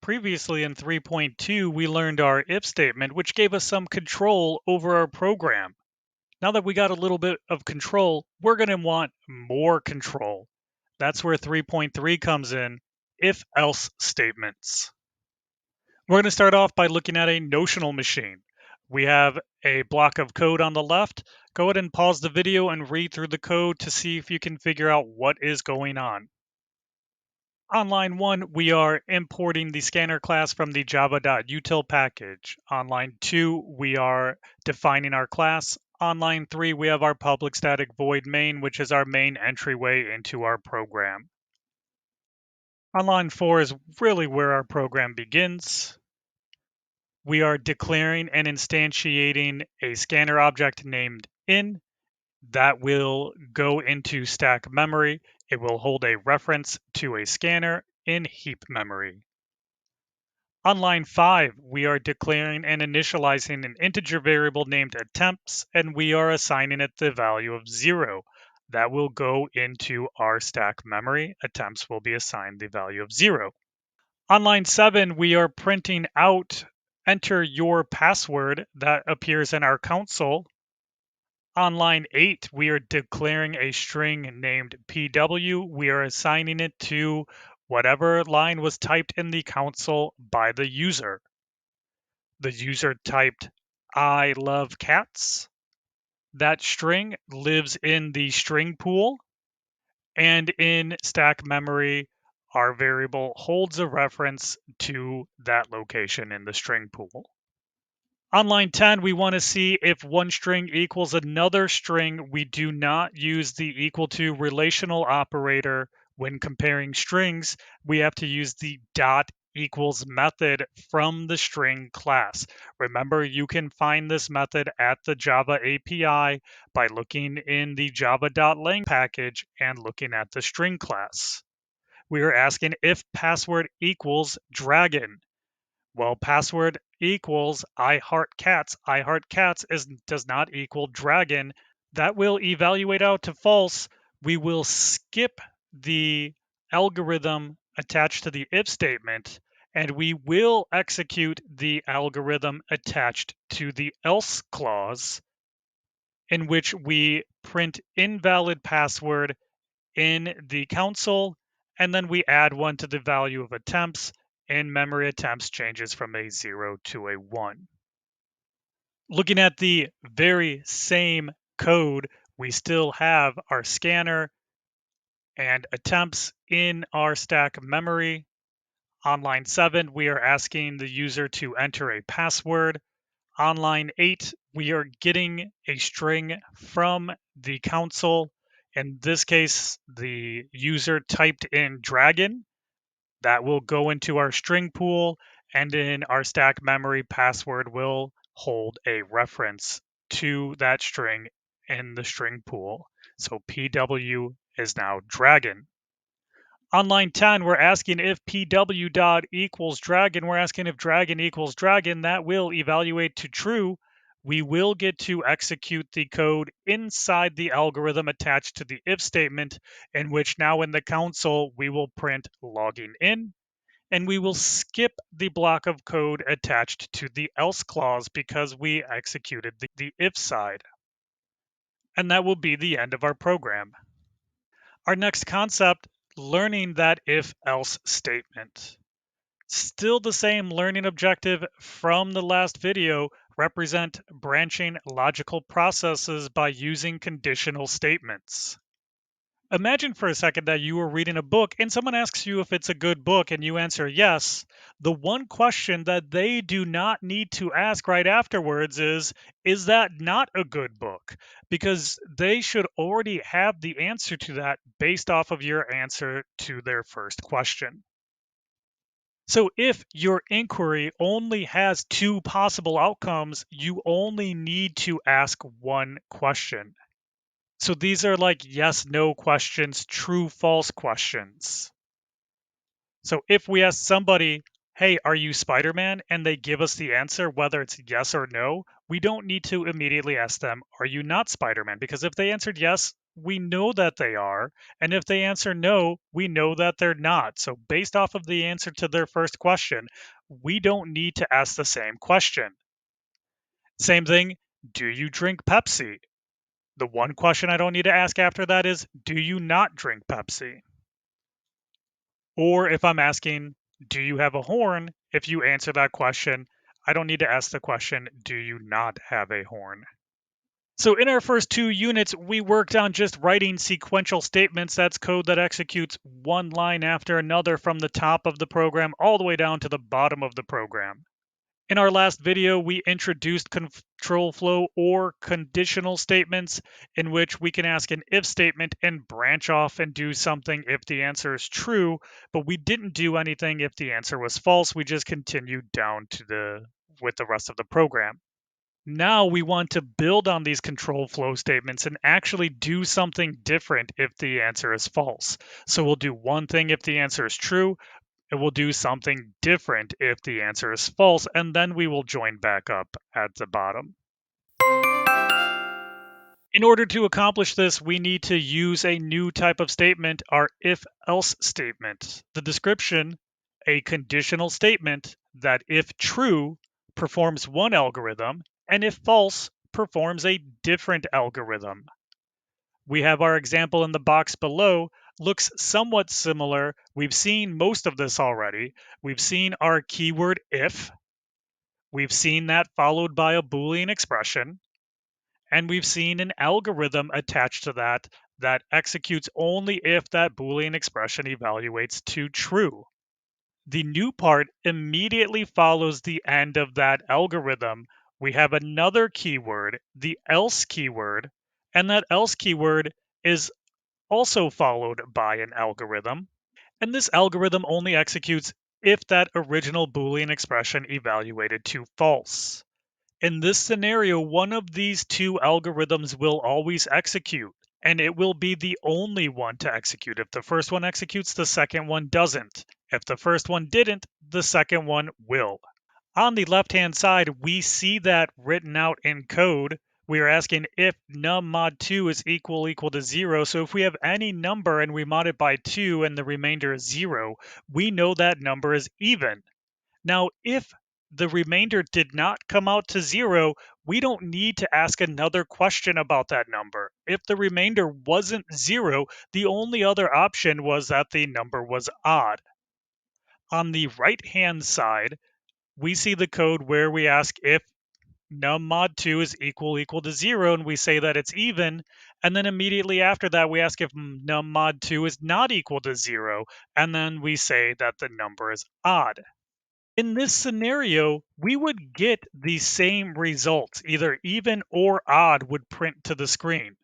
Previously in 3.2, we learned our if statement, which gave us some control over our program. Now that we got a little bit of control, we're going to want more control. That's where 3.3 comes in, if-else statements. We're going to start off by looking at a notional machine. We have a block of code on the left. Go ahead and pause the video and read through the code to see if you can figure out what is going on. On line 1, we are importing the scanner class from the java.util package. On line 2, we are defining our class. On line 3, we have our public static void main, which is our main entryway into our program. On line 4 is really where our program begins. We are declaring and instantiating a scanner object named in that will go into stack memory. It will hold a reference to a scanner in heap memory. On line 5, we are declaring and initializing an integer variable named attempts, and we are assigning it the value of 0. That will go into our stack memory. Attempts will be assigned the value of 0. On line 7, we are printing out enter your password that appears in our console. On line 8, we are declaring a string named PW. We are assigning it to whatever line was typed in the console by the user. The user typed, I love cats. That string lives in the string pool, and in stack memory, our variable holds a reference to that location in the string pool. On line 10, we want to see if one string equals another string. We do not use the equal to relational operator when comparing strings. We have to use the dot equals method from the string class. Remember, you can find this method at the Java API by looking in the java.lang package and looking at the string class. We are asking if password equals dragon. Well, password equals I heart cats. I heart cats does not equal dragon. That will evaluate out to false. We will skip the algorithm attached to the if statement, and we will execute the algorithm attached to the else clause, in which we print invalid password in the console, and then we add 1 to the value of attempts. In memory, attempts changes from a 0 to a 1. Looking at the very same code, we still have our scanner and attempts in our stack memory. On line 7, we are asking the user to enter a password. On line 8, we are getting a string from the console. In this case, the user typed in dragon. That will go into our string pool, and in our stack memory, password will hold a reference to that string in the string pool. So PW is now dragon. On line 10, we're asking if PW dot equals dragon. We're asking if dragon equals dragon. That will evaluate to true. We will get to execute the code inside the algorithm attached to the if statement, in which now in the console, we will print logging in, and we will skip the block of code attached to the else clause because we executed the if side. And that will be the end of our program. Our next concept, learning that if-else statement. Still the same learning objective from the last video, represent branching logical processes by using conditional statements. Imagine for a second that you were reading a book and someone asks you if it's a good book and you answer yes. The one question that they do not need to ask right afterwards is that not a good book? Because they should already have the answer to that based off of your answer to their first question. So if your inquiry only has 2 possible outcomes, you only need to ask one question. So these are like yes, no questions, true, false questions. So if we ask somebody, hey, are you Spider-Man? And they give us the answer, whether it's yes or no, we don't need to immediately ask them, are you not Spider-Man? Because if they answered yes, we know that they are. And if they answer no, we know that they're not. So, based off of the answer to their first question, we don't need to ask the same question. Same thing, do you drink Pepsi? The one question I don't need to ask after that is, do you not drink Pepsi? Or if I'm asking, do you have a horn? If you answer that question, I don't need to ask the question, do you not have a horn? So in our first 2 units, we worked on just writing sequential statements. That's code that executes one line after another from the top of the program all the way down to the bottom of the program. In our last video, we introduced control flow or conditional statements in which we can ask an if statement and branch off and do something if the answer is true, but we didn't do anything if the answer was false. We just continued down to with the rest of the program. Now we want to build on these control flow statements and actually do something different if the answer is false. So we'll do one thing if the answer is true, and we'll do something different if the answer is false, and then we will join back up at the bottom. In order to accomplish this, we need to use a new type of statement, our if-else statement. The description, a conditional statement that if true, performs one algorithm, and if false, performs a different algorithm. We have our example in the box below, looks somewhat similar. We've seen most of this already. We've seen our keyword if, we've seen that followed by a Boolean expression, and we've seen an algorithm attached to that that executes only if that Boolean expression evaluates to true. The new part immediately follows the end of that algorithm. We have another keyword, the else keyword, and that else keyword is also followed by an algorithm. And this algorithm only executes if that original Boolean expression evaluated to false. In this scenario, one of these two algorithms will always execute, and it will be the only one to execute. If the first one executes, the second one doesn't. If the first one didn't, the second one will. On the left-hand side, we see that written out in code. We are asking if num mod 2 is equal to 0. So if we have any number and we mod it by 2 and the remainder is 0, we know that number is even. Now, if the remainder did not come out to 0, we don't need to ask another question about that number. If the remainder wasn't 0, the only other option was that the number was odd. On the right-hand side, we see the code where we ask if num mod 2 is equal to 0, and we say that it's even, and then immediately after that we ask if num mod 2 is not equal to 0, and then we say that the number is odd. In this scenario, we would get the same results, either even or odd would print to the screen.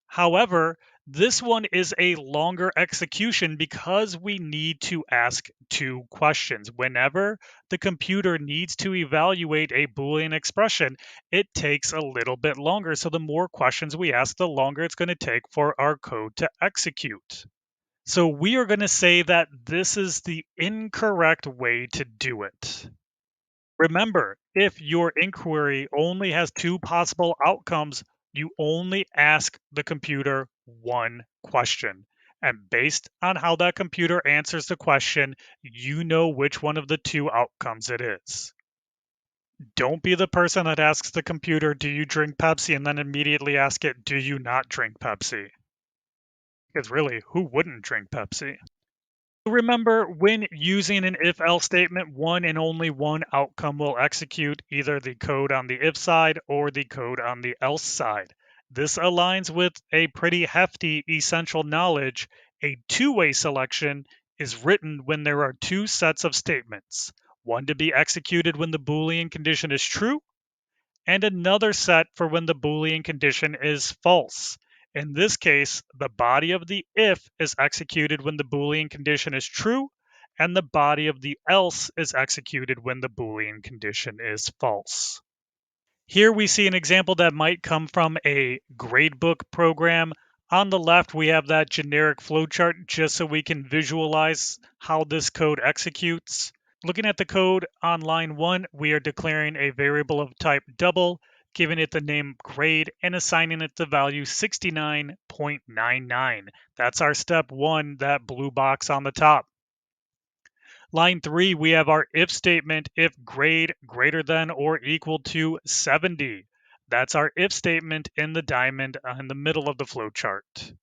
However, this one is a longer execution because we need to ask two questions. Whenever the computer needs to evaluate a Boolean expression, it takes a little bit longer. So the more questions we ask, the longer it's going to take for our code to execute. So we are going to say that this is the incorrect way to do it. Remember, if your inquiry only has two possible outcomes, you only ask the computer one question. And based on how that computer answers the question, you know which one of the two outcomes it is. Don't be the person that asks the computer, do you drink Pepsi? And then immediately ask it, do you not drink Pepsi? Because really, who wouldn't drink Pepsi? Remember, when using an if-else statement, one and only one outcome will execute, either the code on the if side or the code on the else side. This aligns with a pretty hefty essential knowledge. A two-way selection is written when there are two sets of statements, one to be executed when the Boolean condition is true, and another set for when the Boolean condition is false. In this case, the body of the if is executed when the Boolean condition is true, and the body of the else is executed when the Boolean condition is false. Here we see an example that might come from a gradebook program. On the left, we have that generic flowchart just so we can visualize how this code executes. Looking at the code on line 1, we are declaring a variable of type double. giving it the name grade and assigning it the value 69.99. That's our step one, that blue box on the top. Line 3, we have our if statement, if grade greater than or equal to 70. That's our if statement in the diamond in the middle of the flowchart.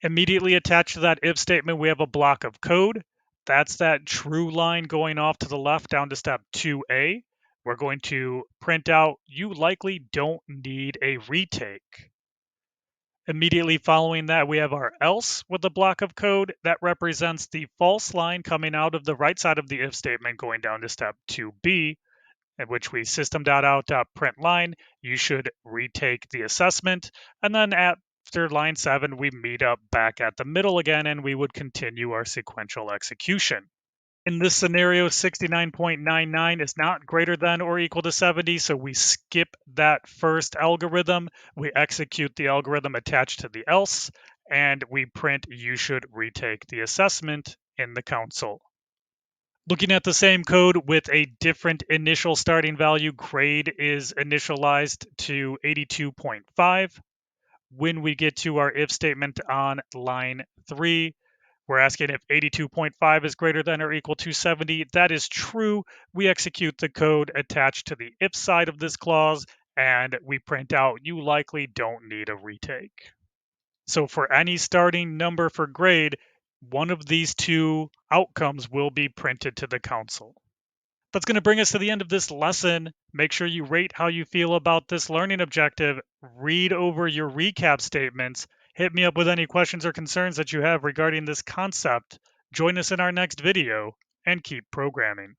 Immediately attached to that if statement, we have a block of code. That's that true line going off to the left down to step 2A. We're going to print out, you likely don't need a retake. Immediately following that, we have our else with a block of code that represents the false line coming out of the right side of the if statement going down to step 2B, in which we system.out.println line, you should retake the assessment. And then after line 7, we meet up back at the middle again and we would continue our sequential execution. In this scenario, 69.99 is not greater than or equal to 70, so we skip that first algorithm. We execute the algorithm attached to the else, and we print you should retake the assessment in the console. Looking at the same code with a different initial starting value, grade is initialized to 82.5. When we get to our if statement on line 3, we're asking if 82.5 is greater than or equal to 70. That is true. We execute the code attached to the if side of this clause, and we print out you likely don't need a retake. So for any starting number for grade, one of these two outcomes will be printed to the console. That's going to bring us to the end of this lesson. Make sure you rate how you feel about this learning objective. Read over your recap statements. Hit me up with any questions or concerns that you have regarding this concept. Join us in our next video and keep programming.